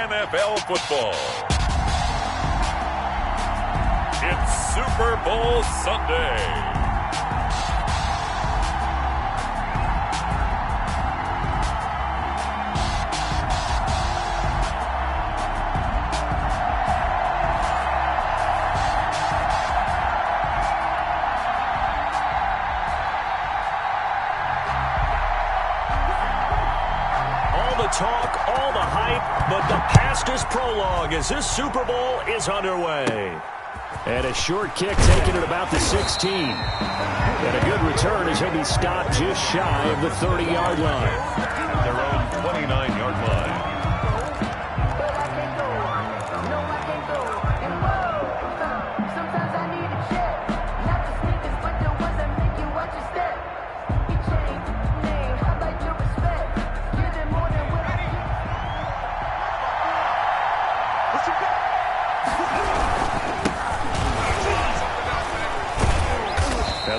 NFL football. It's Super Bowl Sunday. Talk, all the hype, but the past is prologue as this Super Bowl is underway. And a short kick taken at about the 16. And a good return as he'll be stopped just shy of the 30-yard line. Their own 29-yard line.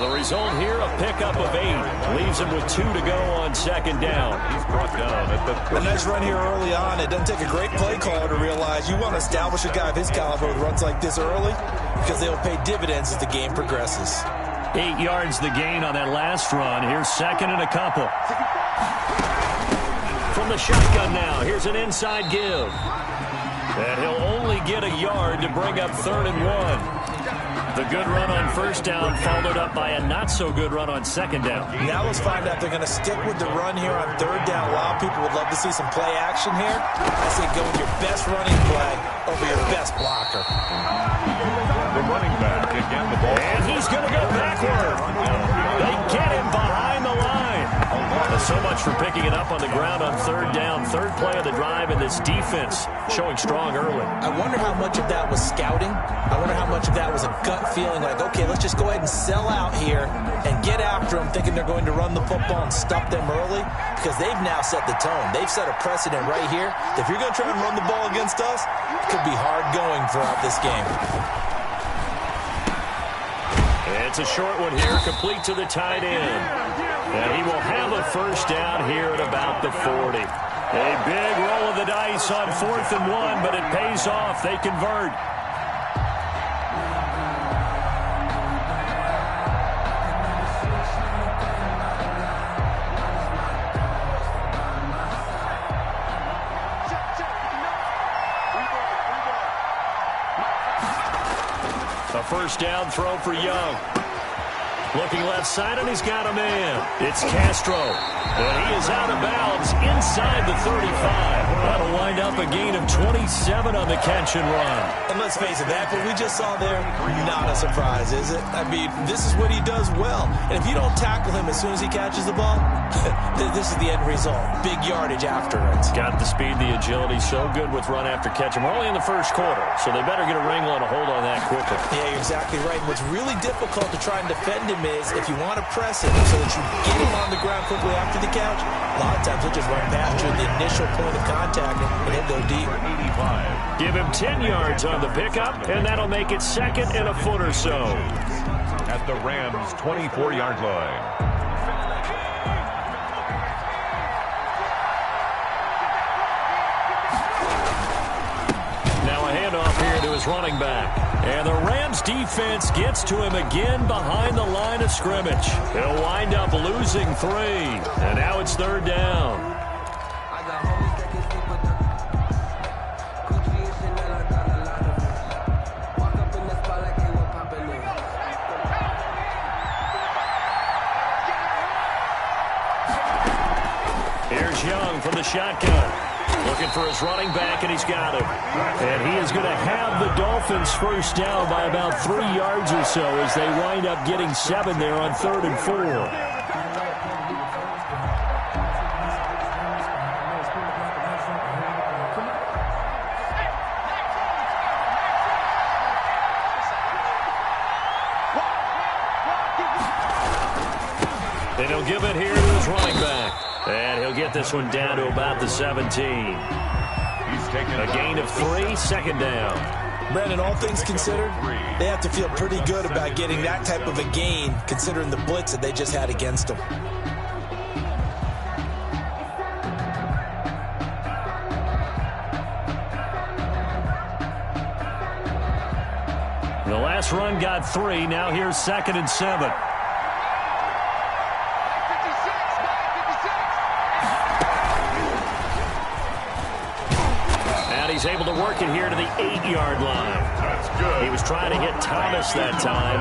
Result here, a pickup of 8. Leaves him with 2 to go on second down. He's brought down at the... A nice run here early on. It doesn't take a great play caller to realize you want to establish a guy of his caliber with runs like this early because they will pay dividends as the game progresses. 8 yards the gain on that last run. Here's second and a couple. From the shotgun now, here's an inside give. And he'll only get a yard to bring up 3rd and 1. The good run on first down followed up by a not-so-good run on second down. Now let's find out if they're going to stick with the run here on 3rd down. A lot of people would love to see some play action here. I say go with your best running play over your best blocker. The running back again, the ball. And he's going to go backward. They get him behind the line. So much for picking it up on the ground on 3rd down. 3rd play of the drive, and this defense showing strong early. I wonder how much of that was scouting. I wonder how much of that was a gut feeling like, okay, let's just go ahead and sell out here and get after them, thinking they're going to run the football and stuff them early, because they've now set the tone. They've set a precedent right here. If you're going to try and run the ball against us, it could be hard going throughout this game. It's a short one here, complete to the tight end. And he will have a first down here at about the 40. A big roll of the dice on 4th and 1, but it pays off. They convert. A first down throw for Young. Looking left side, and he's got a man. It's Castro. And he is out of bounds inside the 35. That'll wind up a gain of 27 on the catch and run. And let's face it, that what we just saw there, not a surprise, is it? I mean, this is what he does well. And if you don't tackle him as soon as he catches the ball, this is the end result. Big yardage after it. Got the speed, the agility, so good with run after catch. And we're only in the first quarter, so they better get a wrangle and a hold on that quickly. Yeah, you're exactly right. What's really difficult to try and defend him is if you want to press him so that you get him on the ground quickly after the catch, a lot of times he'll just run past you at the initial point of contact and he'll go deep. 85. Give him 10 yards on the pickup, and that'll make it 2nd and a foot or so. At the Rams' 24-yard line. Now a handoff here to his running back. And the Rams defense gets to him again behind the line of scrimmage. He'll wind up losing 3. And now it's 3rd down. Here's Young from the shotgun. Looking for his running back, and he's got him. And he is going to have the Dolphins first down by about 3 yards or so as they wind up getting 7 there on 3rd and 4. And he'll give it here to his running back. And he'll get this one down to about the 17. He's taking a gain of 3, 2nd down. Brandon, all things considered, they have to feel pretty good about getting that type of a gain considering the blitz that they just had against them. Last run got 3. Now here's 2nd and 7. And he's able to work it here to the 8-yard line. That's good. He was trying to hit Thomas that time.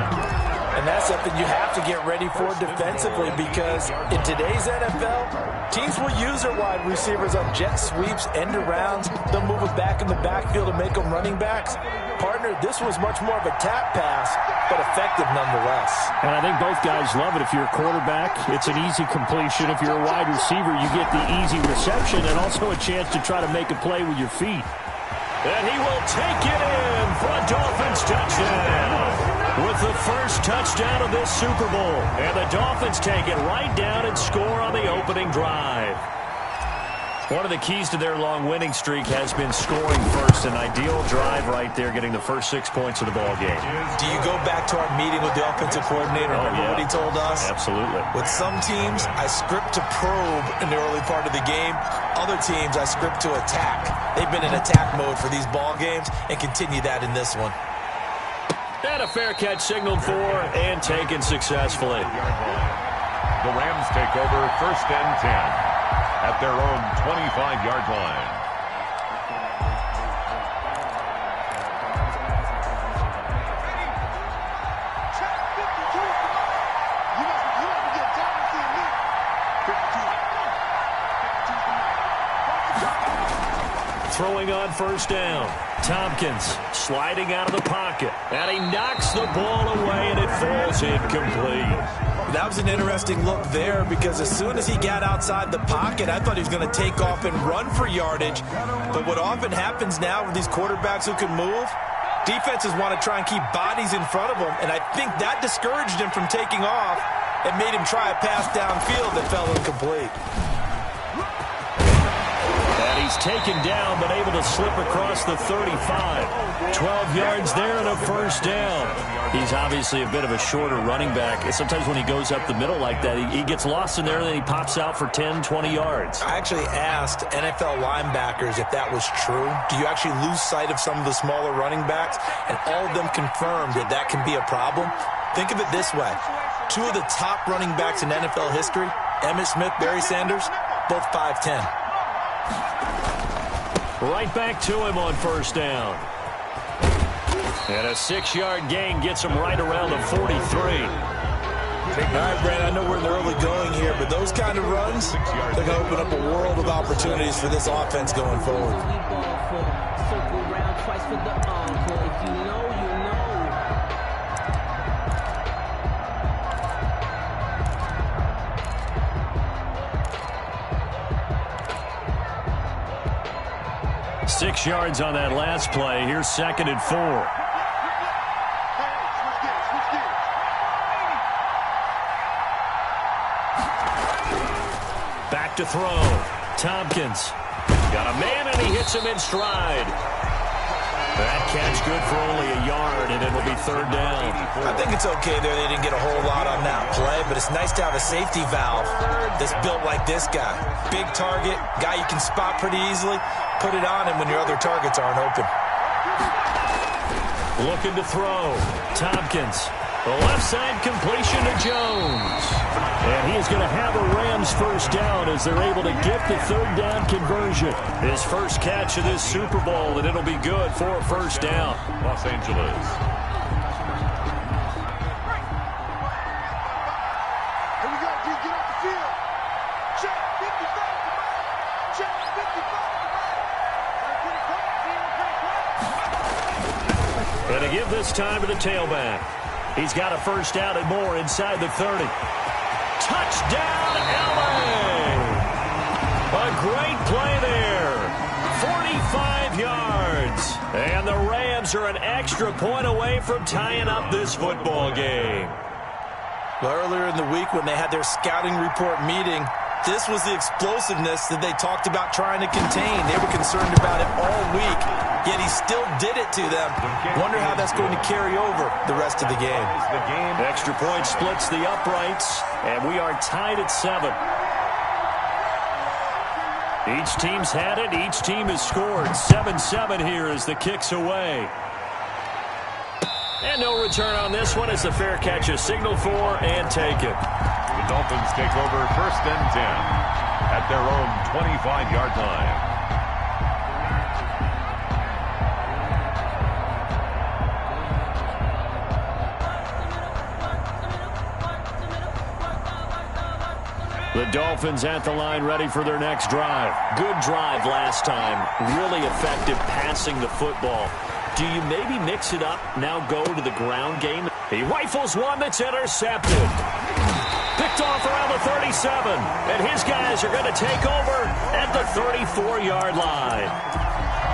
And that's something you have to get ready for defensively, because in today's NFL, teams will use their wide receivers on jet sweeps, end arounds. They'll move it back in the backfield to make them running backs. Partner, this was much more of a tap pass, but effective nonetheless. And I think both guys love it. If you're a quarterback, it's an easy completion. If you're a wide receiver, you get the easy reception and also a chance to try to make a play with your feet. And he will take it in for a Dolphins touchdown. With the first touchdown of this Super Bowl. And the Dolphins take it right down and score on the opening drive. One of the keys to their long winning streak has been scoring first. An ideal drive right there, getting the first 6 points of the ball game. Do you go back to our meeting with the offensive coordinator? Remember what he told us? Absolutely. With some teams, I script to probe in the early part of the game. Other teams, I script to attack. They've been in attack mode for these ball games and continue that in this one. And a fair catch signaled for and taken successfully. The Rams take over 1st and 10 at their own 25-yard line. Throwing on 1st down. Tompkins sliding out of the pocket. And he knocks the ball away, and it falls incomplete. That was an interesting look there, because as soon as he got outside the pocket, I thought he was going to take off and run for yardage. But what often happens now with these quarterbacks who can move, defenses want to try and keep bodies in front of them. And I think that discouraged him from taking off and made him try a pass downfield that fell incomplete. He's taken down, but able to slip across the 35. 12 yards there and a 1st down. He's obviously a bit of a shorter running back. And sometimes when he goes up the middle like that, he gets lost in there, and then he pops out for 10, 20 yards. I actually asked NFL linebackers if that was true. Do you actually lose sight of some of the smaller running backs? And all of them confirmed that that can be a problem. Think of it this way. 2 of the top running backs in NFL history, Emmitt Smith, Barry Sanders, both 5'10". Right back to him on 1st down. And a 6-yard gain gets him right around the 43. All right, Brandon, I know we're in the early going here, but those kind of runs, they're going to open up a world of opportunities for this offense going forward. Circle round twice for the encore. If you know, you know. 6 yards on that last play. Here's 2nd and 4. Back to throw. Tompkins. Got a man, and he hits him in stride. That catch good for only a yard, and it'll be 3rd down. I think it's okay there. They didn't get a whole lot on that play, but it's nice to have a safety valve that's built like this guy. Big target, guy you can spot pretty easily. Put it on him when your other targets aren't open. Looking to throw. Tompkins. The left side completion to Jones. And he is going to have a Rams 1st down as they're able to get the 3rd down conversion. His first catch of this Super Bowl, and it'll be good for a 1st down. Los Angeles. Here we go, D. Get off the field. Check 55. Check 55. And to give this time to the tailback. He's got a 1st down and more inside the 30. Touchdown, LA! A great play there. 45 yards. And the Rams are an extra point away from tying up this football game. Well, earlier in the week when they had their scouting report meeting, this was the explosiveness that they talked about trying to contain. They were concerned about it all week, yet he still did it to them. Wonder how that's going to carry over the rest of the game. Extra point splits the uprights, and we are tied at 7. Each team's had it. Each team has scored. 7-7 here as the kick's away. And no return on this one as the fair catch is signaled for and taken. The Dolphins take over 1st and 10 at their own 25-yard line. The Dolphins at the line ready for their next drive. Good drive last time. Really effective passing the football. Do you maybe mix it up, now go to the ground game? He rifles one that's intercepted. Picked off around the 37. And his guys are going to take over at the 34-yard line.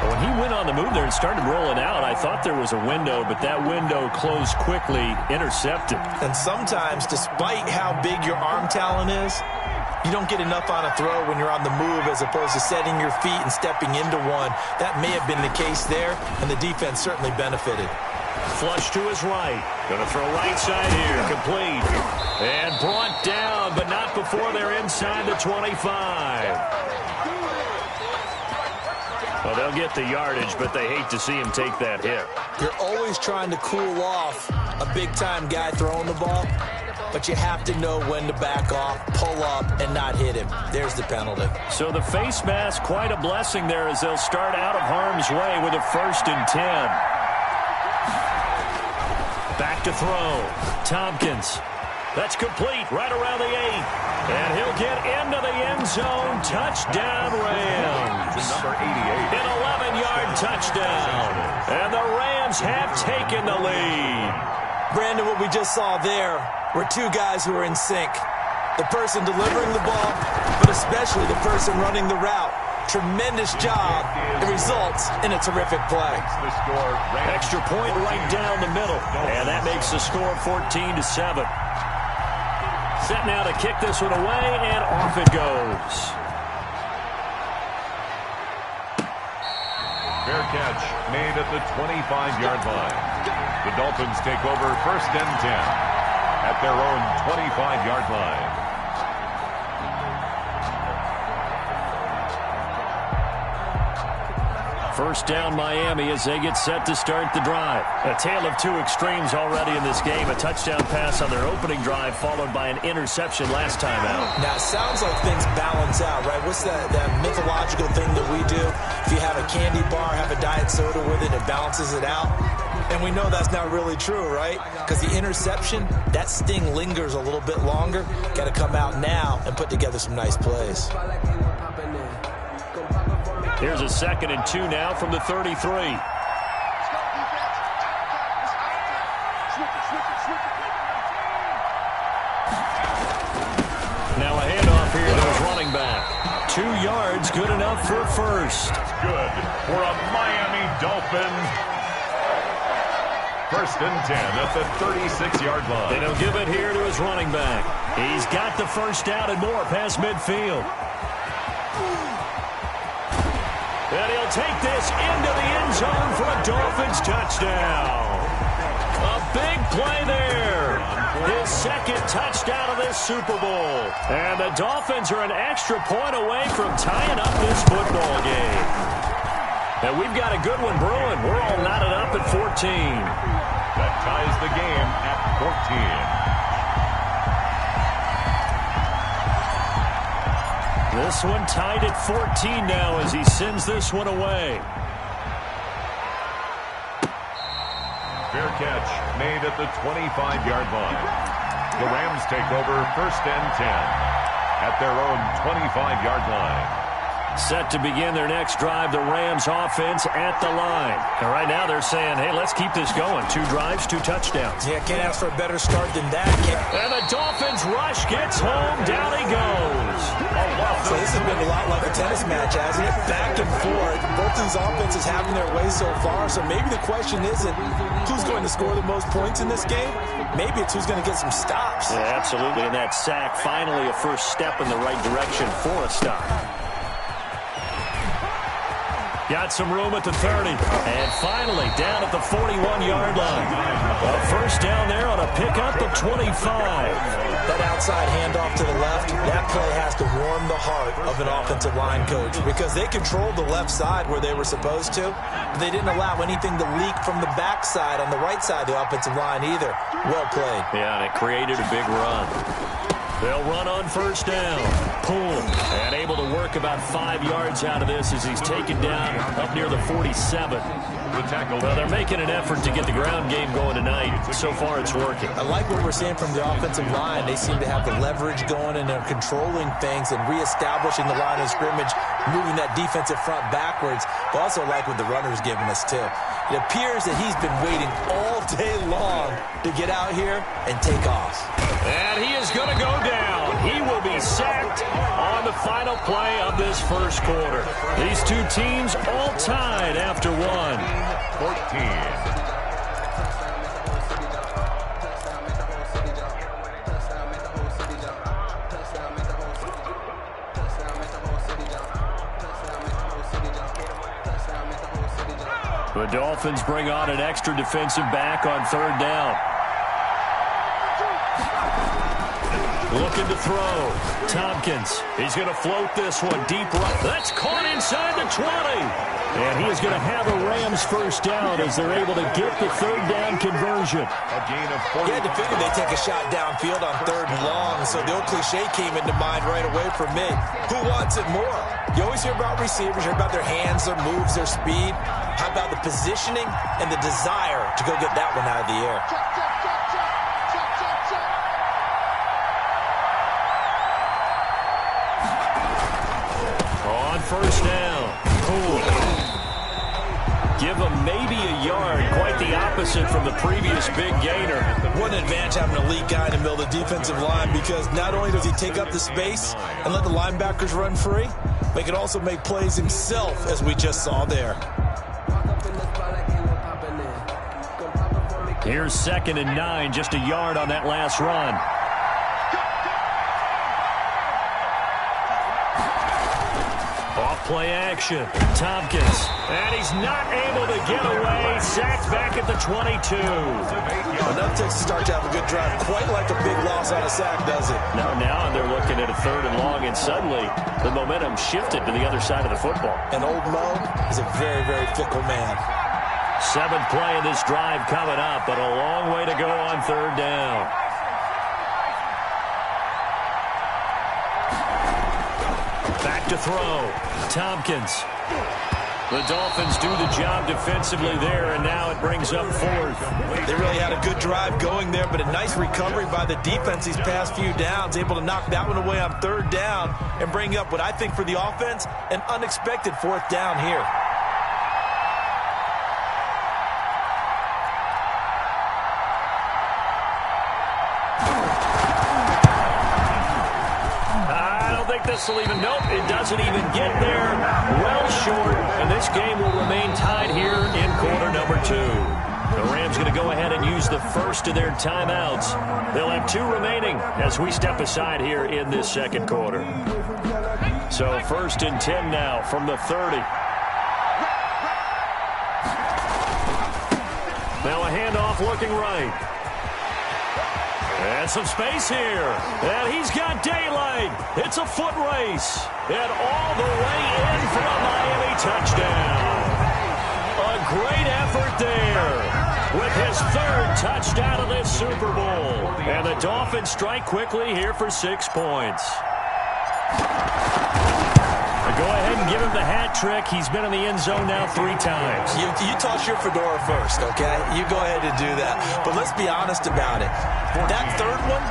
When he went on the move there and started rolling out, I thought there was a window, but that window closed quickly, intercepted. And sometimes, despite how big your arm talent is, you don't get enough on a throw when you're on the move as opposed to setting your feet and stepping into one. That may have been the case there, and the defense certainly benefited. Flush to his right. Going to throw right side here. Complete. And brought down, but not before they're inside the 25. Well, they'll get the yardage, but they hate to see him take that hit. You're always trying to cool off a big-time guy throwing the ball, but you have to know when to back off, pull up, and not hit him. There's the penalty. So the face mask, quite a blessing there as they'll start out of harm's way with a 1st and 10. Back to throw. Tompkins. That's complete right around the 8. And he'll get into the end zone. Touchdown, Rams. Number 88. An 11-yard touchdown. And the Rams have taken the lead. Brandon, what we just saw there were two guys who are in sync. The person delivering the ball, but especially the person running the route. Tremendous job. It results in a terrific play. Extra point right down the middle. And that makes the score 14-7. Set now to kick this one away, and off it goes. Fair catch made at the 25-yard line. The Dolphins take over 1st and 10 at their own 25-yard line. First down Miami as they get set to start the drive. A tale of two extremes already in this game. A touchdown pass on their opening drive followed by an interception last time out. Now, it sounds like things balance out, right? What's that mythological thing that we do? If you have a candy bar, have a diet soda with it, it balances it out. And we know that's not really true, right? Because the interception, that sting lingers a little bit longer. Got to come out now and put together some nice plays. Here's a 2nd and 2 now from the 33. Now a handoff here to his running back. 2 yards, good enough for a first. Good for a Miami Dolphin. 1st and 10 at the 36-yard line. And he'll give it here to his running back. He's got the first down and more past midfield. And he'll take this into the end zone for a Dolphins touchdown. A big play there. His 2nd touchdown of this Super Bowl. And the Dolphins are an extra point away from tying up this football game. And we've got a good one brewing. We're all knotted up at 14. That ties the game at 14. This one tied at 14 now as he sends this one away. Fair catch made at the 25-yard line. The Rams take over 1st and 10 at their own 25-yard line. Set to begin their next drive, the Rams offense at the line. And right now they're saying, hey, let's keep this going. 2 drives, 2 touchdowns. Yeah, can't ask for a better start than that. And the Dolphins rush gets home. Down he goes. So this has been a lot like a tennis match, hasn't it? Back and forth. Both these offenses having their way so far. So maybe the question isn't who's going to score the most points in this game. Maybe it's who's going to get some stops. Yeah, absolutely. And that sack, finally a first step in the right direction for a stop. Got some room at the 30. And finally, down at the 41-yard line. A first down there on a pickup of 25. That outside handoff to the left, that play has to warm the heart of an offensive line coach because they controlled the left side where they were supposed to. They didn't allow anything to leak from the backside on the right side of the offensive line either. Well played. Yeah, and it created a big run. They'll run on first down. Poole, and able to work about 5 yards out of this as he's taken down up near the 47. Well, they're making an effort to get the ground game going tonight. So far, it's working. I like what we're seeing from the offensive line. They seem to have the leverage going, and they're controlling things and reestablishing the line of scrimmage, moving that defensive front backwards. But also like what the runner's giving us, too. It appears that he's been waiting all day long to get out here and take off. And he is going to go down. He will be sacked on the final play of this first quarter. These two teams all tied after one. 14. The Dolphins bring on an extra defensive back on third down. Looking to throw. Tompkins. He's going to float this one deep right. That's caught inside the 20. And he is going to have a Rams first down as they're able to get the third down conversion. A gain of 40. You had to figure they'd take a shot downfield on third and long, so the old cliche came into mind right away for me. Who wants it more? You always hear about receivers, you hear about their hands, their moves, their speed. How about the positioning and the desire to go get that one out of the air? On first down, Poole. Give him maybe a yard, quite the opposite from the previous big gainer. What an advantage having an elite guy in the middle of the defensive line, because not only does he take up the space and let the linebackers run free, but he can also make plays himself, as we just saw there. Here's 2nd and 9, just a yard on that last run. Off-play action. Tompkins. And he's not able to get away. Sacked back at the 22. Enough to start to have a good drive. Quite like a big loss on a sack, does it? Now they're looking at a 3rd and long, and suddenly the momentum shifted to the other side of the football. And old Mo is a very, very fickle man. 7th play of this drive coming up, but a long way to go on third down. Back to throw. Tompkins. The Dolphins do the job defensively there, and now it brings up 4th. They really had a good drive going there, but a nice recovery by the defense these past few downs, able to knock that one away on third down and bring up what I think for the offense, an unexpected 4th down here. This will even, nope, it doesn't even get there. Well short, and this game will remain tied here in quarter number 2. The Rams going to go ahead and use the first of their timeouts. They'll have 2 remaining as we step aside here in this second quarter. So 1st and 10 now from the 30. Now a handoff looking right. And some space here. And he's got daylight. It's a foot race. And all the way in for a Miami touchdown. A great effort there with his 3rd touchdown of this Super Bowl. And the Dolphins strike quickly here for 6 points. Go ahead and give him the hat trick. He's been in the end zone now 3 times. You toss your fedora first, okay? You go ahead and do that. But let's be honest about it. That 3rd one,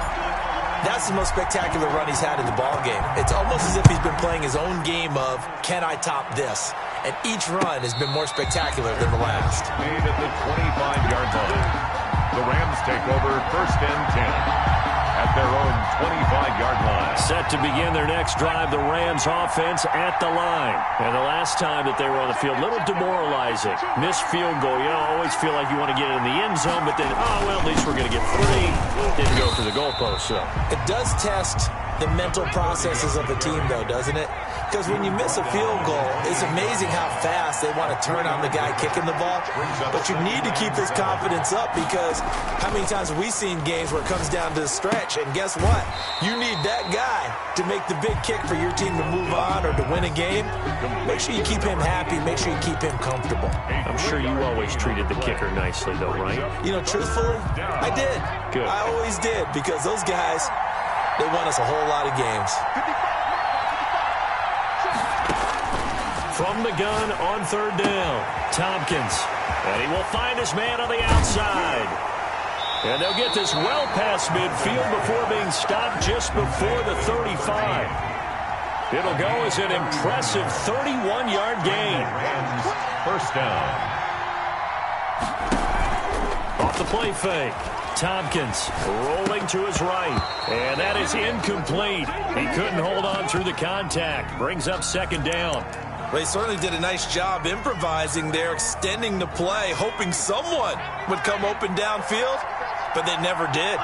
that's the most spectacular run he's had in the ballgame. It's almost as if he's been playing his own game of, can I top this? And each run has been more spectacular than the last. Made at the 25-yard line. The Rams take over 1st and 10. At their own 25-yard line. Set to begin their next drive, the Rams offense at the line. And the last time that they were on the field, a little demoralizing. Missed field goal. You know, always feel like you want to get it in the end zone, but then, well, at least we're going to get 3. Didn't go for the goalpost, so. It does test the mental processes of the team, though, doesn't it? Because when you miss a field goal, it's amazing how fast they want to turn on the guy kicking the ball. But you need to keep his confidence up, because how many times have we seen games where it comes down to the stretch? And guess what? You need that guy to make the big kick for your team to move on or to win a game. Make sure you keep him happy. Make sure you keep him comfortable. I'm sure you always treated the kicker nicely, though, right? You know, truthfully, I did. Good. I always did, because those guys, they won us a whole lot of games. From the gun on third down, Tompkins. And he will find his man on the outside. And they'll get this well past midfield before being stopped just before the 35. It'll go as an impressive 31-yard gain. First down. Off the play fake. Tompkins rolling to his right. And that is incomplete. He couldn't hold on through the contact. Brings up second down. Well, he certainly did a nice job improvising there, extending the play, hoping someone would come open downfield, but they never did.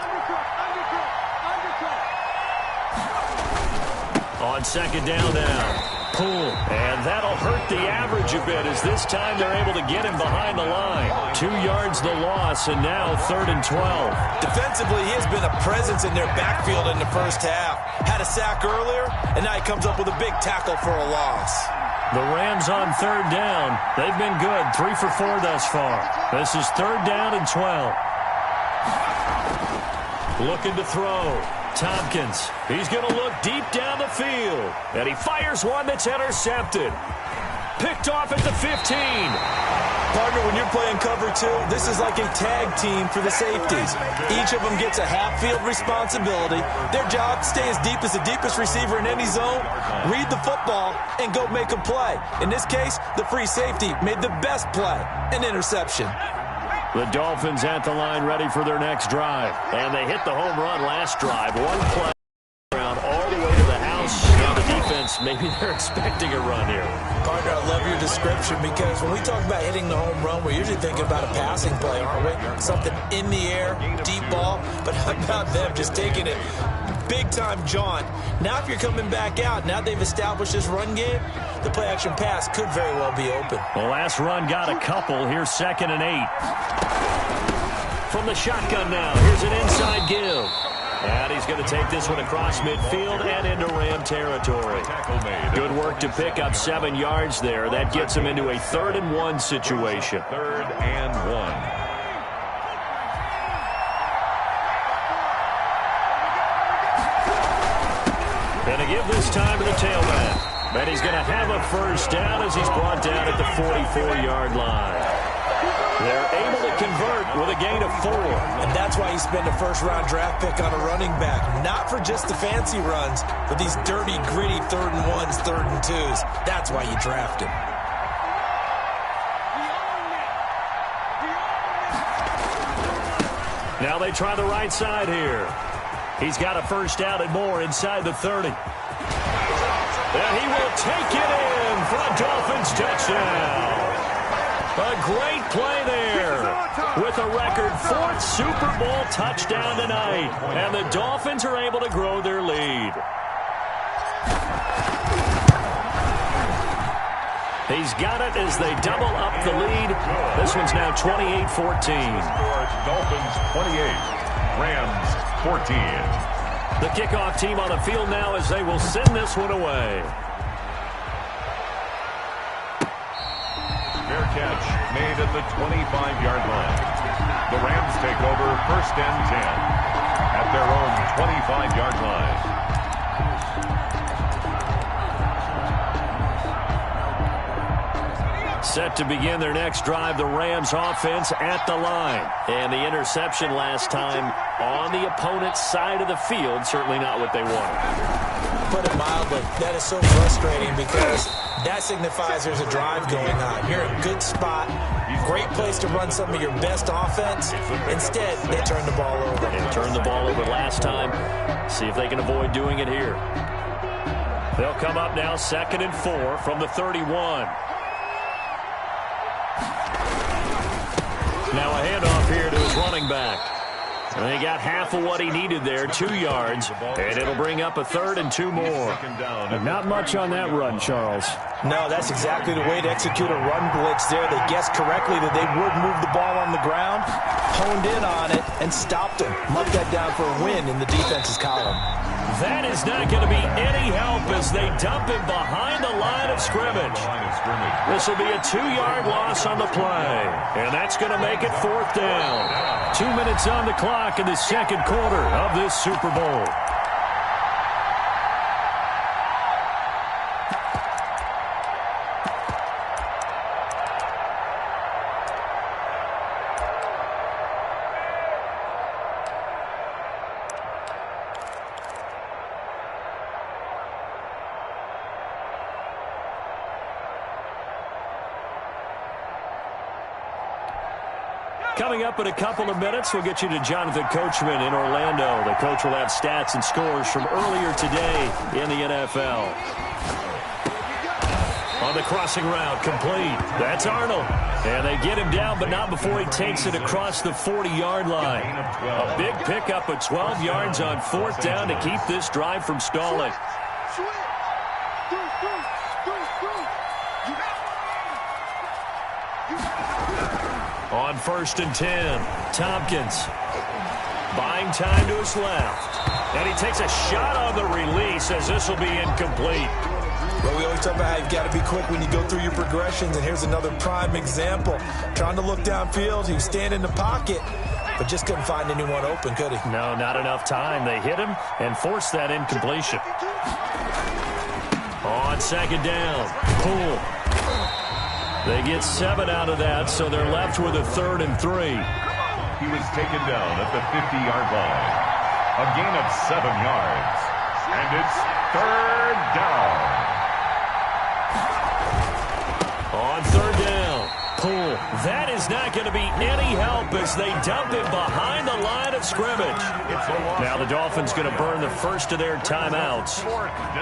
On second down now. Poole. And that'll hurt the average a bit, as this time they're able to get him behind the line. 2 yards the loss, and now 3rd and 12. Defensively, he has been a presence in their backfield in the first half. Had a sack earlier, and now he comes up with a big tackle for a loss. The Rams on third down. They've been good, 3 for 4 thus far. This is 3rd down and 12. Looking to throw. Tompkins. He's going to look deep down the field. And he fires one that's intercepted. Picked off at the 15. Partner, when you're playing cover 2, this is like a tag team for the safeties. Each of them gets a half-field responsibility. Their job, stay as deep as the deepest receiver in any zone, read the football, and go make a play. In this case, the free safety made the best play, an interception. The Dolphins at the line, ready for their next drive. And they hit the home run last drive. One play around all the way to the house. Now the defense, maybe they're expecting a run here. Partner, I love your description, because when we talk about hitting the home run, we're usually thinking about a passing play, aren't we? Something in the air, deep ball. But how about them just taking it big-time jaunt? Now if you're coming back out, now they've established this run game, the play-action pass could very well be open. The last run got a couple. Here's 2nd and 8. From the shotgun now, here's an inside give. And he's going to take this one across midfield and into Ram territory. Good work to pick up 7 yards there. That gets him into a 3rd and 1 situation. 3rd and 1. And to give this time to the tailback. And he's going to have a first down as he's brought down at the 44-yard line. They're able to convert with a gain of 4. And that's why you spend a first-round draft pick on a running back. Not for just the fancy runs, but these dirty, gritty 3rd and 1s, 3rd and 2s. That's why you draft him. Now they try the right side here. He's got a first down and more inside the 30. And he will take it in for a Dolphins touchdown. A great play there with a record 4th Super Bowl touchdown tonight. And the Dolphins are able to grow their lead. He's got it as they double up the lead. This one's now 28-14. Dolphins 28, Rams 14. The kickoff team on the field now as they will send this one away. Fair catch made at the 25-yard line. The Rams take over 1st and 10 at their own 25-yard line. Set to begin their next drive, the Rams offense at the line. And the interception last time on the opponent's side of the field, certainly not what they wanted. Put it mildly, that is so frustrating, because that signifies there's a drive going on. You're in a good spot, great place to run some of your best offense. Instead, they turn the ball over. And turned the ball over last time. See if they can avoid doing it here. They'll come up now 2nd and 4 from the 31. Now a handoff here to his running back. And they got half of what he needed there, 2 yards, and it'll bring up a 3rd and 2 more. Not much on that run, Charles. No, that's exactly the way to execute a run blitz there. They guessed correctly that they would move the ball on the ground, honed in on it, and stopped him. Marked that down for a win in the defense's column. That is not going to be any help as they dump him behind the line of scrimmage. This will be a 2-yard loss on the play, and that's going to make it 4th down. 2 minutes on the clock in the second quarter of this Super Bowl. Coming up in a couple of minutes, we'll get you to Jonathan Coachman in Orlando. The coach will have stats and scores from earlier today in the NFL. On the crossing route, complete. That's Arnold. And they get him down, but not before he takes it across the 40-yard line. A big pickup of 12 yards on 4th down to keep this drive from stalling. On 1st and 10, Tompkins buying time to his left. And he takes a shot on the release as this will be incomplete. Well, we always talk about how you've got to be quick when you go through your progressions, and here's another prime example. Trying to look downfield, he was standing in the pocket, but just couldn't find anyone open, could he? No, not enough time. They hit him and forced that incompletion. On 2nd down, Poole. They get 7 out of that, so they're left with a 3rd and 3. He was taken down at the 50-yard line. A gain of 7 yards. And it's 3rd down. On 3rd down, Poole. That is not going to be any help as they dump it behind the line of scrimmage. Now the Dolphins going to burn the first of their timeouts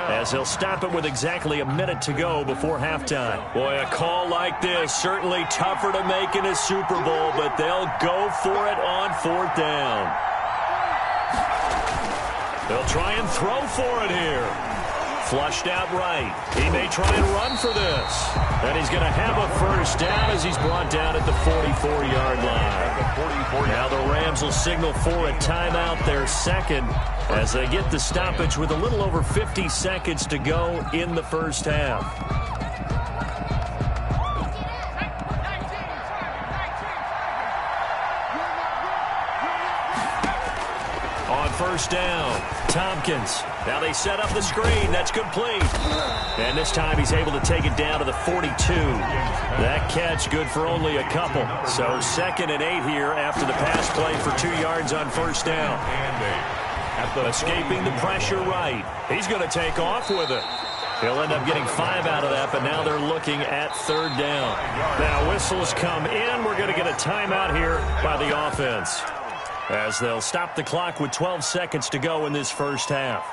as they'll stop it with exactly a minute to go before halftime. Boy, a call like this certainly tougher to make in a Super Bowl, but they'll go for it on 4th down. They'll try and throw for it here. Flushed out right. He may try and run for this. And he's going to have a 1st down as he's brought down at the 44-yard line. Now the Rams will signal for a timeout, their 2nd, as they get the stoppage with a little over 50 seconds to go in the first half. On 1st down, Tompkins. Now they set up the screen. That's complete. And this time he's able to take it down to the 42. That catch good for only a couple. So 2nd and 8 here after the pass play for 2 yards on 1st down. Escaping the pressure right. He's going to take off with it. He'll end up getting 5 out of that, but now they're looking at 3rd down. Now whistles come in. We're going to get a timeout here by the offense, as they'll stop the clock with 12 seconds to go in this first half.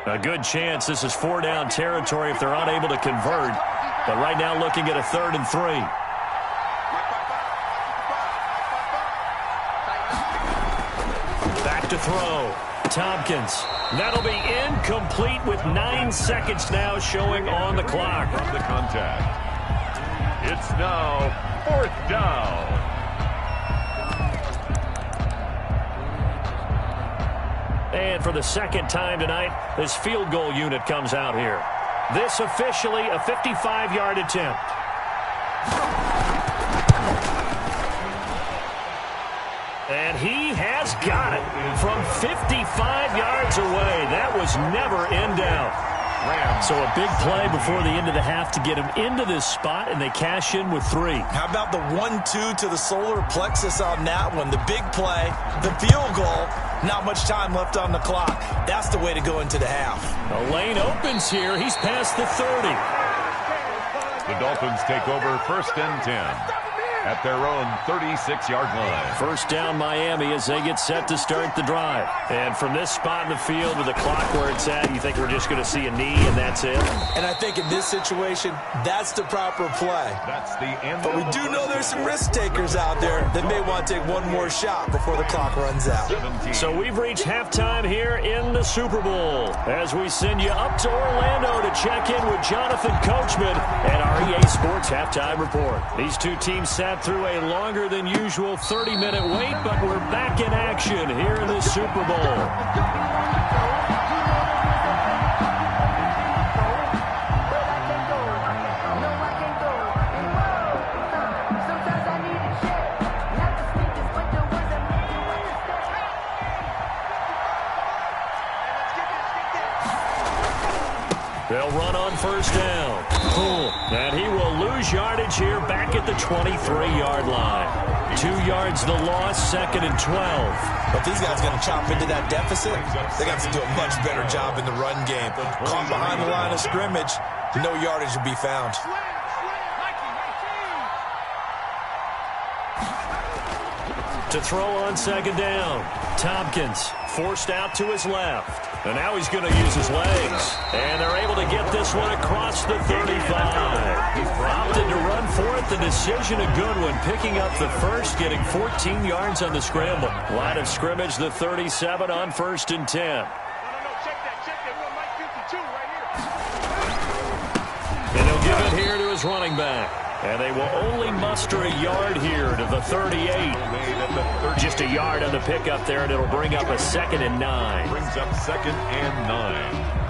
A good chance this is 4-down territory if they're unable to convert. But right now looking at a 3rd and 3. Back to throw. Tompkins. That'll be incomplete with 9 seconds now showing on the clock. From the contact. It's now 4th down. And for the 2nd time tonight, this field goal unit comes out here. This officially a 55-yard attempt. And he has got it from 55 yards away. That was never in doubt. So a big play before the end of the half to get him into this spot, and they cash in with 3. How about the 1-2 to the solar plexus on that one? The big play, the field goal, not much time left on the clock. That's the way to go into the half. The lane opens here. He's past the 30. The Dolphins take over 1st and 10. at their own 36-yard line. First down Miami as they get set to start the drive. And from this spot in the field with the clock where it's at, you think we're just going to see a knee and that's it? And I think in this situation, that's the proper play. That's the end. But we do know there's some risk takers out there that may want to take one more shot before the clock runs out. 17. So we've reached halftime here in the Super Bowl as we send you up to Orlando to check in with Jonathan Coachman and our EA Sports Halftime Report. These two teams sat through a longer than usual 30-minute wait, but we're back in action here in the Super Bowl. They'll run on first down. Cool. And he will lose yardage here back at the 23-yard line. 2 yards the loss, 2nd and 12. But these guys going to chop into that deficit. They got to do a much better job in the run game. Caught behind the line of scrimmage, no yardage will be found. To throw on 2nd down. Tompkins forced out to his left. And now he's going to use his legs. And they're able to get this one across the 35. He's opted to run for it. The decision a good one. Picking up the first, getting 14 yards on the scramble. Line of scrimmage, the 37 on 1st and 10. Check that. We're Mike 52 right here. And he'll give it here to his running back. And they will only muster a yard here to the 38. Just a yard on the pickup there, and it'll bring up a 2nd and 9. Brings up 2nd and 9.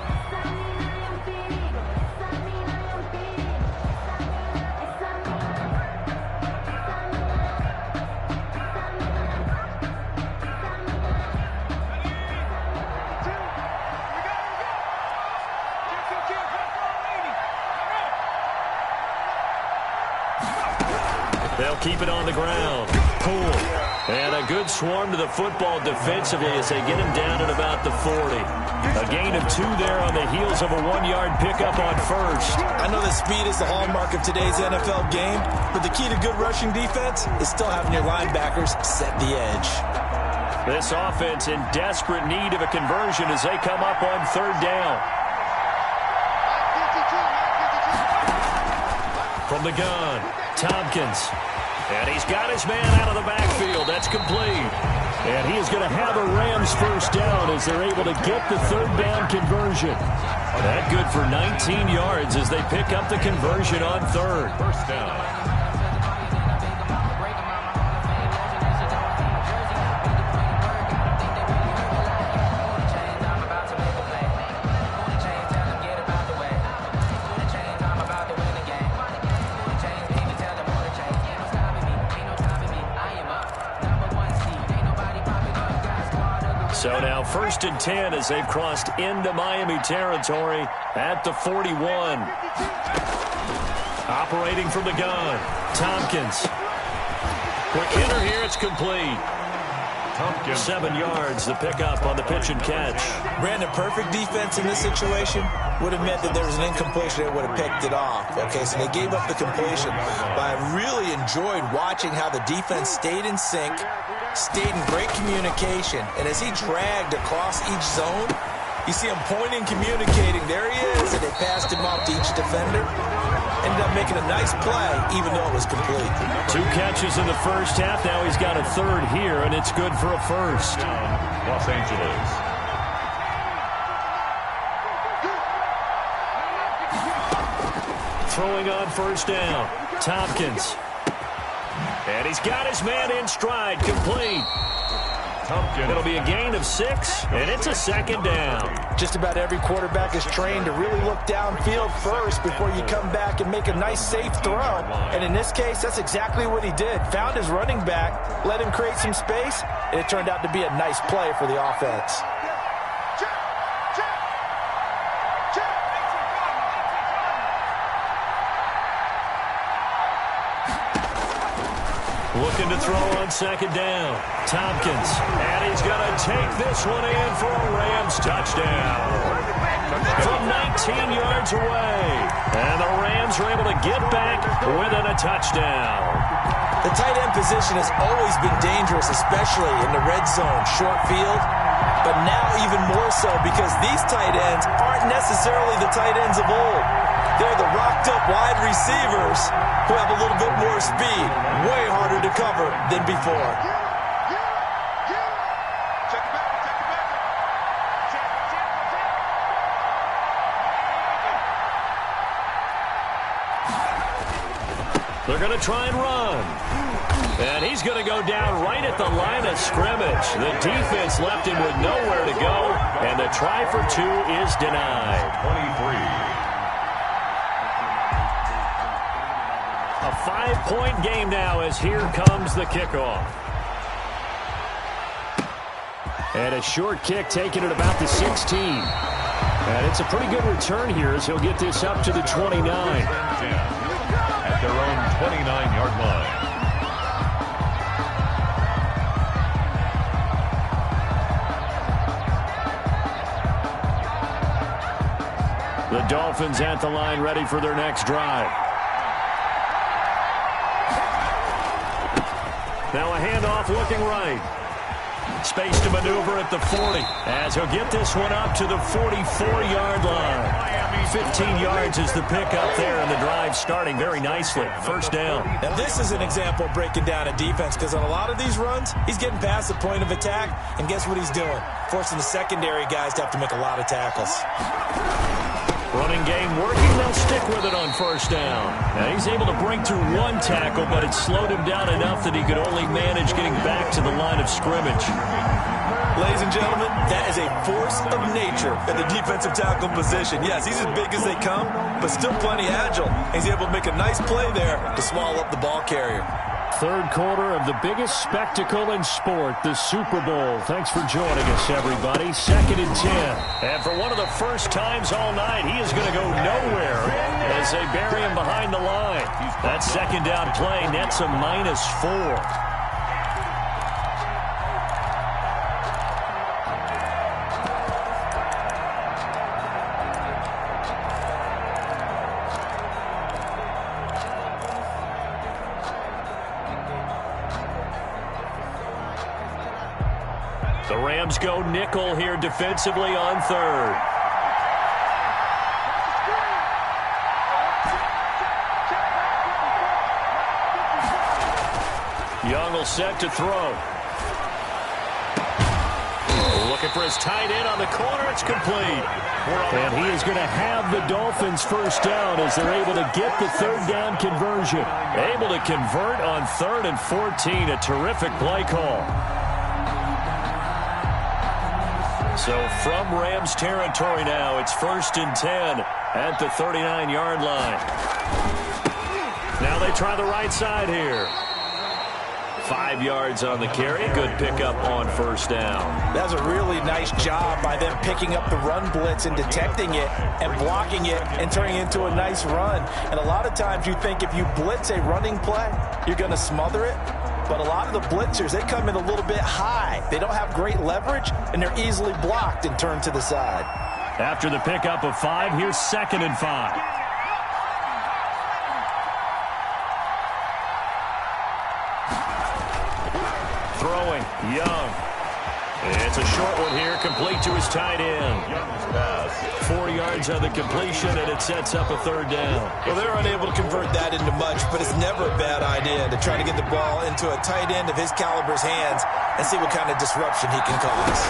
They'll keep it on the ground. Poole. And a good swarm to the football defensively as they get him down at about the 40. A gain of 2 there on the heels of a 1-yard pickup on first. I know that speed is the hallmark of today's NFL game, but the key to good rushing defense is still having your linebackers set the edge. This offense in desperate need of a conversion as they come up on 3rd down. From the gun, Tompkins. And he's got his man out of the backfield. That's complete. And he is going to have a Rams first down as they're able to get the 3rd down conversion. That good for 19 yards as they pick up the conversion on 3rd. First down. So now 1st and 10 as they've crossed into Miami territory at the 41. Operating from the gun, Tompkins. Quick hitter here, it's complete. Tompkins. 7 yards, the pickup on the pitch and catch. Brandon, perfect defense in this situation would have meant that there was an incompletion that would have picked it off. Okay, so they gave up the completion. But I really enjoyed watching how the defense stayed in sync, stayed in great communication. And as he dragged across each zone, you see him pointing, communicating. There he is, and they passed him off to each defender. Ended up making a nice play, even though it was complete. 2 catches in the first half. Now he's got a 3rd here, and it's good for a first. Los Angeles. Throwing on first down, Tompkins. And he's got his man in stride, complete. Tompkins. It'll be a gain of 6, and it's a 2nd down. Just about every quarterback is trained to really look downfield first before you come back and make a nice, safe throw. And in this case, that's exactly what he did. Found his running back, let him create some space, and it turned out to be a nice play for the offense. Looking to throw on 2nd down. Tompkins. And he's going to take this one in for a Rams touchdown. From 19 yards away. And the Rams are able to get back within a touchdown. The tight end position has always been dangerous, especially in the red zone, short field. But now even more so because these tight ends aren't necessarily the tight ends of old. They're the rocked-up wide receivers who have a little bit more speed. Way harder to cover than before. They're going to try and run. And he's going to go down right at the line of scrimmage. The defense left him with nowhere to go, and the try for two is denied. 23. A 5-point game now as here comes the kickoff. And a short kick taken at about the 16. And it's a pretty good return here as he'll get this up to the 29. At their own 29-yard line. The Dolphins at the line ready for their next drive. Now a handoff looking right. Space to maneuver at the 40 as he'll get this one up to the 44-yard line. 15 yards is the pickup there, and the drive starting very nicely. First down. Now this is an example of breaking down a defense because on a lot of these runs, he's getting past the point of attack, and guess what he's doing? Forcing the secondary guys to have to make a lot of tackles. Running game working, they'll stick with it on first down. Now he's able to break through one tackle, but it slowed him down enough that he could only manage getting back to the line of scrimmage. Ladies and gentlemen, that is a force of nature in the defensive tackle position. Yes, he's as big as they come, but still plenty agile. He's able to make a nice play there to swallow up the ball carrier. Third quarter of the biggest spectacle in sport, the Super Bowl. Thanks for joining us, everybody. 2nd and 10. And for one of the first times all night, he is going to go nowhere as they bury him behind the line. That second down play nets a -4. The Rams go nickel here defensively on third. Young will set to throw. Looking for his tight end on the corner. It's complete. And he is going to have the Dolphins first down as they're able to get the third down conversion. Able to convert on 3rd and 14. A terrific play call. So from Rams territory now, it's 1st and 10 at the 39-yard line. Now they try the right side here. 5 yards on the carry. Good pickup on first down. That's a really nice job by them picking up the run blitz and detecting it and blocking it and turning it into a nice run. And a lot of times you think if you blitz a running play, you're going to smother it. But a lot of the blitzers, they come in a little bit high. They don't have great leverage, and they're easily blocked and turned to the side. After the pickup of 5, here's 2nd and 5. Throwing, Young. It's a short one here, complete to his tight end. 4 yards on the completion, and it sets up a third down. Well, they're unable to convert that into much, but it's never a bad idea to try to get the ball into a tight end of his caliber's hands and see what kind of disruption he can cause.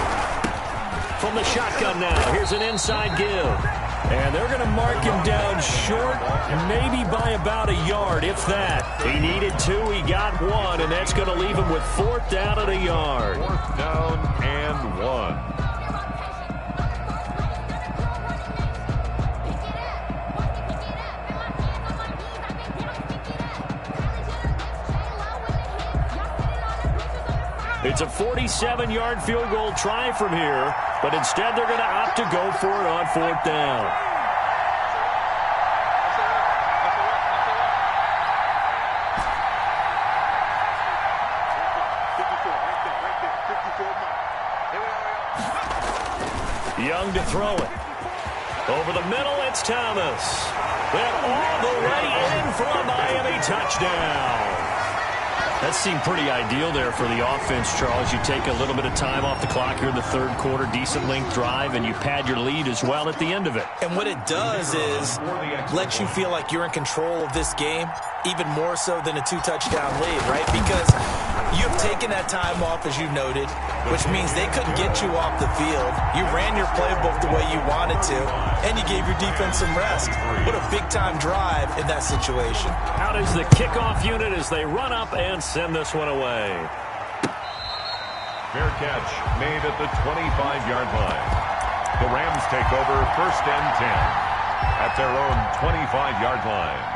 From the shotgun now, here's an inside give. And they're going to mark him down short, maybe by about a yard, if that. He needed 2, he got 1, and that's going to leave him with 4th down at a yard. 4th down and 1. It's a 47-yard field goal try from here, but instead they're going to opt to go for it on 4th down. Young to throw it. Over the middle, it's Thomas. And all the way in for a Miami touchdown. That seemed pretty ideal there for the offense, Charles. You take a little bit of time off the clock here in the third quarter, decent length drive, and you pad your lead as well at the end of it. And what it does is let you feel like you're in control of this game, even more so than a 2-touchdown lead, right? Because you've taken that time off, as you noted, which means they couldn't get you off the field. You ran your playbook the way you wanted to, and you gave your defense some rest. What a big-time drive in that situation. Out is the kickoff unit as they run up and send this one away. Fair catch made at the 25-yard line. The Rams take over 1st and 10 at their own 25-yard line.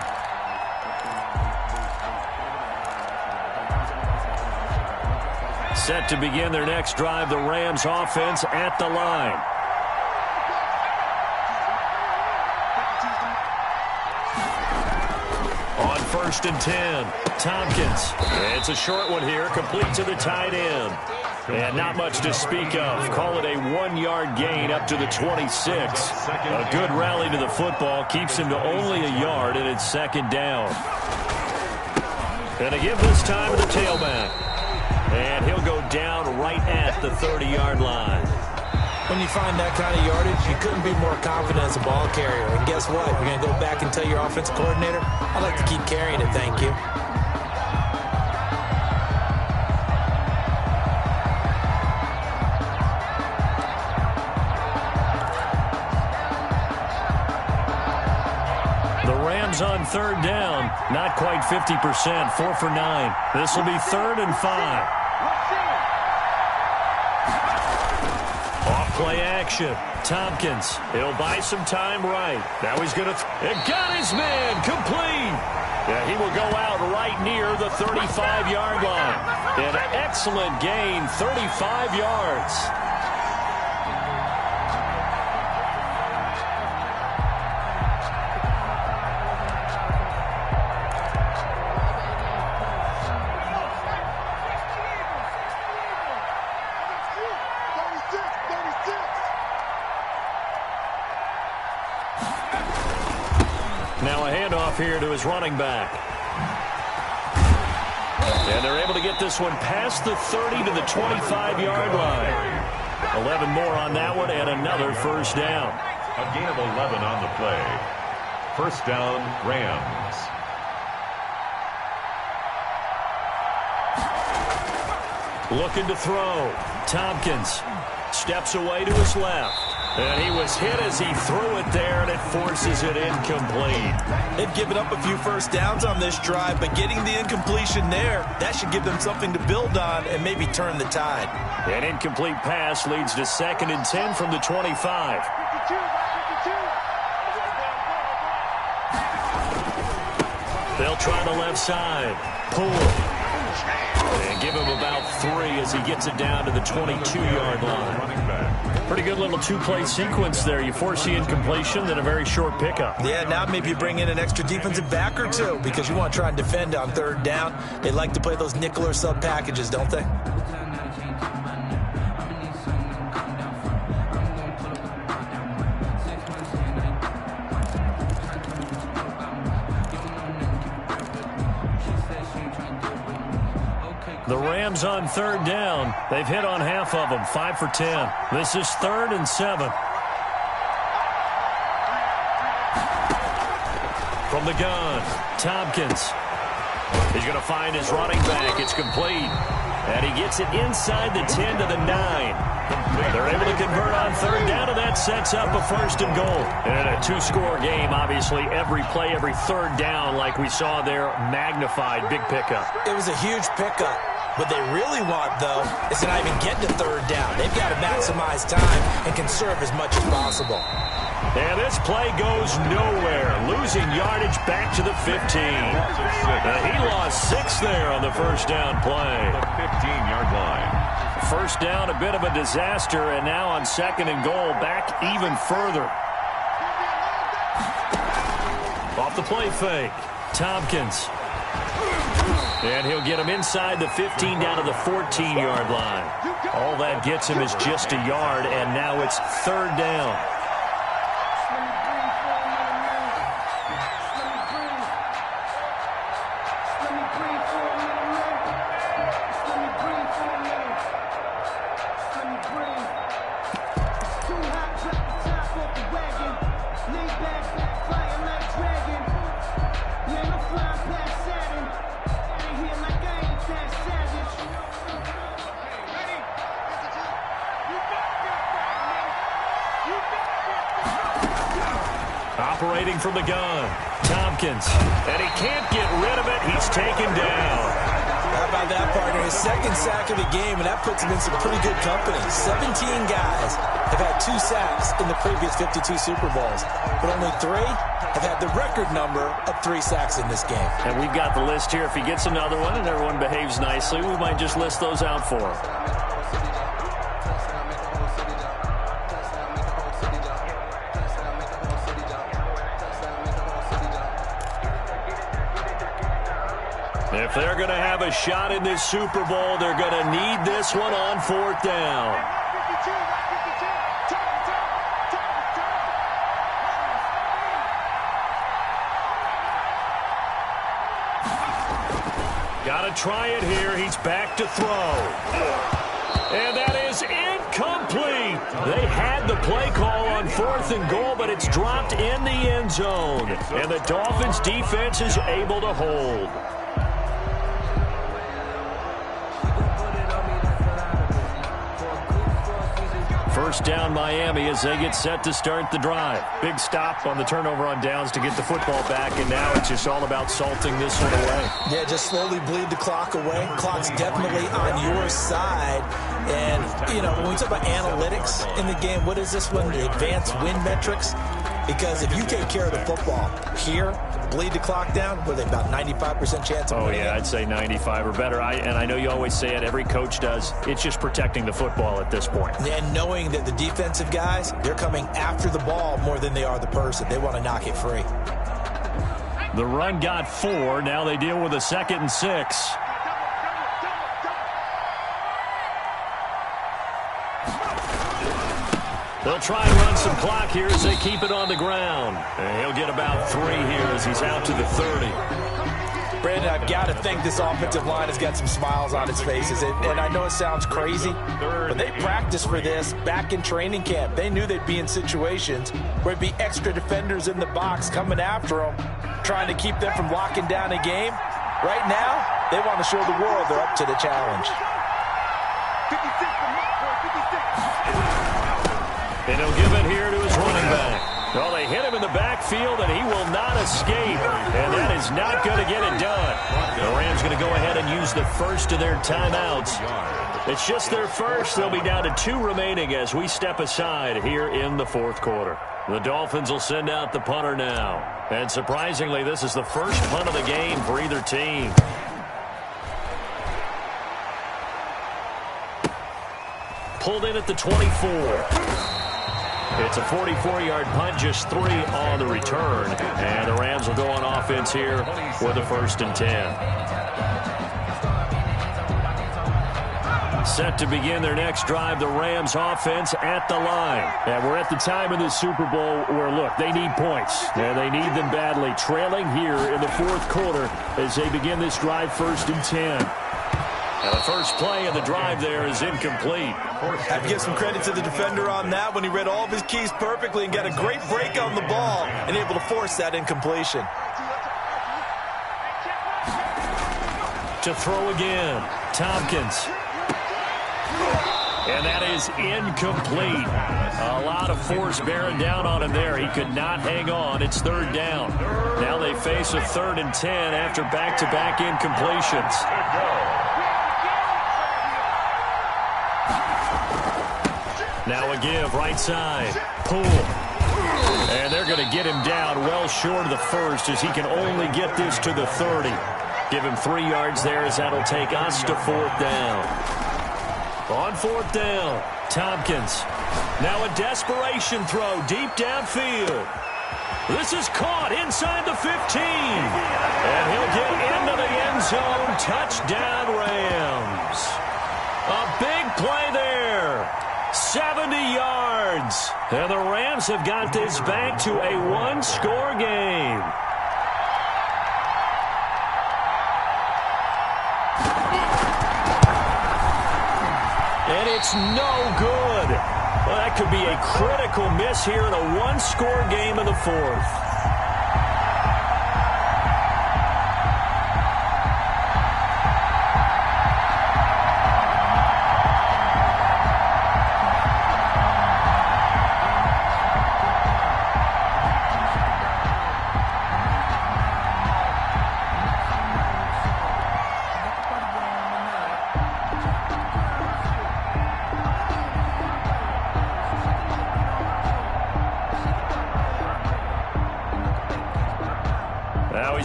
Set to begin their next drive, the Rams offense at the line. On 1st and 10, Tompkins. It's a short one here, complete to the tight end. And not much to speak of. Call it a 1-yard gain up to the 26. A good rally to the football keeps him to only a yard, and it's 2nd down. And a give this time to the tailback. And he'll go down right at the 30-yard line. When you find that kind of yardage, you couldn't be more confident as a ball carrier. And guess what? You're going to go back and tell your offensive coordinator, I'd like to keep carrying it, thank you. The Rams on 3rd down, not quite 50%, 4 for 9. This will be 3rd and 5. Off-play action. Tompkins, he'll buy some time right. Now he's going to... It got his man complete. Yeah, he will go out right near the 35-yard line. An excellent gain, 35 yards. Now a handoff here to his running back. And they're able to get this one past the 30 to the 25-yard line. 11 more on that one and another 1st down. A gain of 11 on the play. 1st down, Rams. Looking to throw. Tompkins steps away to his left. And he was hit as he threw it there, and it forces it incomplete. They've given up a few 1st downs on this drive, but getting the incompletion there, that should give them something to build on and maybe turn the tide. An incomplete pass leads to 2nd and 10 from the 25. They'll try the left side. Poole. And give him about 3 as he gets it down to the 22-yard line. Pretty good little 2-play sequence there. You force the incompletion, then a very short pickup. Yeah, now maybe you bring in an extra defensive back or two because you want to try and defend on 3rd down. They like to play those nickel or sub packages, don't they? The Rams on 3rd down. They've hit on half of them, 5 for 10. This is 3rd and 7. From the gun, Tompkins. He's going to find his running back. It's complete. And he gets it inside the 10 to the 9. They're able to convert on 3rd down, and that sets up a 1st and goal. And a 2-score game, obviously, every play, every 3rd down, like we saw there, magnified, big pickup. It was a huge pickup. What they really want, though, is to not even get to 3rd down. They've got to maximize time and conserve as much as possible. And this play goes nowhere. Losing yardage back to the 15. He lost 6 there on the 1st down play. The 15-yard line. 1st down, a bit of a disaster, and now on 2nd and goal, back even further. Off the play fake, Tompkins. And he'll get him inside the 15 down to the 14-yard line. All that gets him is just a yard, and now it's 3rd down. operating from the gun. Tompkins, and he can't get rid of it. He's taken down. How about that, partner? His second sack of the game, and that puts him in some pretty good company. 17 guys have had 2 sacks in the previous 52 Super Bowls, but only 3 have had the record number of 3 sacks in this game. And we've got the list here. If he gets another one and everyone behaves nicely, we might just list those out for him. If they're going to have a shot in this Super Bowl, they're going to need this one on 4th down. Got to try it here. He's back to throw. And that is incomplete. They had the play call on 4th and goal, but it's dropped in the end zone. And the Dolphins defense is able to hold. First down Miami as they get set to start the drive. Big stop on the turnover on downs to get the football back, and now it's just all about salting this one away. Yeah, just slowly bleed the clock away. Clock's definitely on your side. And, you know, when we talk about analytics in the game, what is this one? The advanced win metrics? Because if you take care of the football here, bleed the clock down, what are they, about 95% chance of winning? Oh, yeah, I'd say 95 or better. And I know you always say it, every coach does. It's just protecting the football at this point. And knowing that the defensive guys, they're coming after the ball more than they are the person. They want to knock it free. The run got 4. Now they deal with a 2nd and 6. They'll try and run some clock here as they keep it on the ground. And he'll get about 3 here as he's out to the 30. Brandon, I've got to think this offensive line has got some smiles on its faces. And I know it sounds crazy, but they practiced for this back in training camp. They knew they'd be in situations where it'd be extra defenders in the box coming after them, trying to keep them from locking down a game. Right now, they want to show the world they're up to the challenge. 56 from Mark, 56. And he'll give it here to his running back. Well, they hit him in the backfield, and he will not escape. And that is not going to get it done. The Rams going to go ahead and use the first of their timeouts. It's just their first. They'll be down to 2 remaining as we step aside here in the 4th quarter. The Dolphins will send out the punter now. And surprisingly, this is the first punt of the game for either team. Pulled in at the 24. It's a 44-yard punt, just 3 on the return. And the Rams will go on offense here with a 1st and 10. Set to begin their next drive, the Rams offense at the line. And we're at the time in the Super Bowl where, look, they need points. And they need them badly. Trailing here in the 4th quarter as they begin this drive, 1st and 10. And the first play of the drive there is incomplete. I have to give some credit to the defender on that when he read all of his keys perfectly and got a great break on the ball and able to force that incompletion. To throw again, Tompkins. And that is incomplete. A lot of force bearing down on him there. He could not hang on. It's 3rd down. Now they face a 3rd and 10 after back-to-back incompletions. Now a give, right side. Pull. And they're going to get him down well short of the 1st as he can only get this to the 30. Give him 3 yards there as that'll take us to 4th down. On 4th down, Tompkins. Now a desperation throw deep downfield. This is caught inside the 15. And he'll get into the end zone. Touchdown, Rams. A big play there. 70 yards. And the Rams have got this back to a 1-score game. And it's no good. Well, that could be a critical miss here in a 1-score game in the 4th.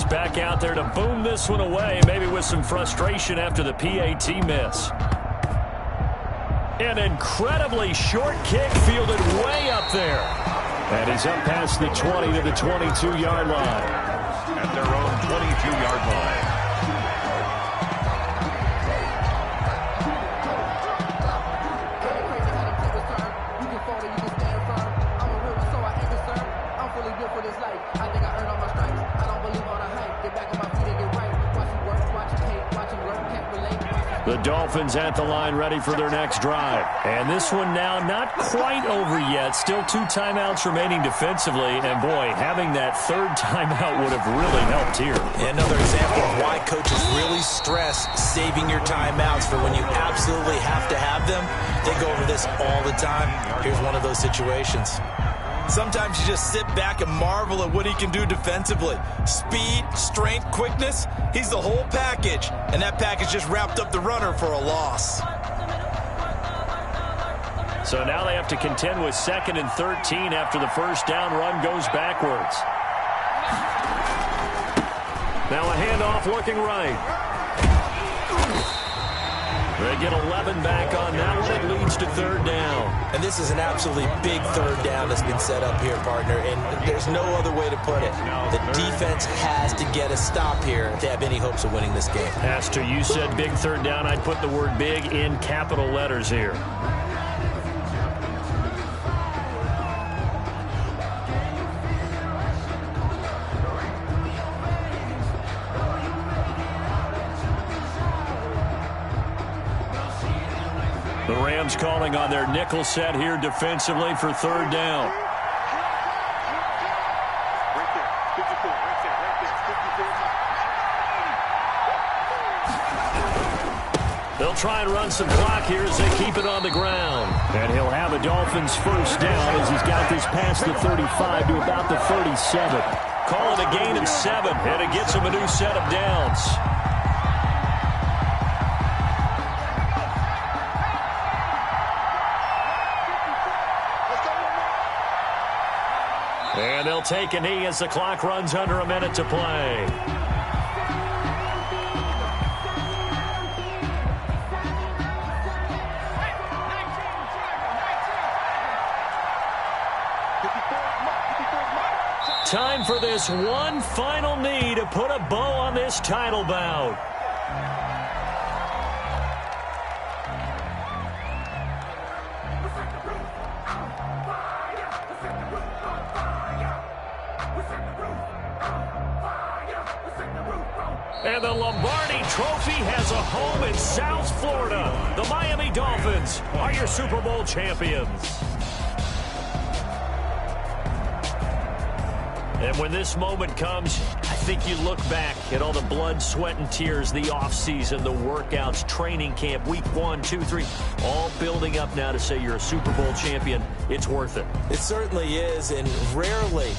He's back out there to boom this one away, maybe with some frustration after the PAT miss. An incredibly short kick fielded way up there. And he's up past the 20 to the 22-yard line. At their own 22-yard line. The Dolphins at the line ready for their next drive. And this one now not quite over yet. Still 2 timeouts remaining defensively. And, boy, having that third timeout would have really helped here. Another example of why coaches really stress saving your timeouts for when you absolutely have to have them. They go over this all the time. Here's one of those situations. Sometimes you just sit back and marvel at what he can do defensively. Speed, strength, quickness, he's the whole package. And that package just wrapped up the runner for a loss. So now they have to contend with 2nd and 13 after the first down run goes backwards. Now a handoff looking right. They get 11 back on that one. It leads to 3rd down. And this is an absolutely big 3rd down that's been set up here, partner. And there's no other way to put it. The defense has to get a stop here to have any hopes of winning this game. Pastor, you said big 3rd down. I'd put the word big in capital letters here. The Rams calling on their nickel set here defensively for 3rd down. They'll try and run some clock here as they keep it on the ground. And he'll have a Dolphins first down as he's got this past the 35 to about the 37. Call it a gain of 7, and it gets him a new set of downs. And they'll take a knee as the clock runs under a minute to play. Time for this one final knee to put a bow on this title bout. And the Lombardi Trophy has a home in South Florida. The Miami Dolphins are your Super Bowl champions. And when this moment comes, I think you look back at all the blood, sweat, and tears, the offseason, the workouts, training camp, week 1, 2, 3, all building up now to say you're a Super Bowl champion. It's worth it. It certainly is, and rarely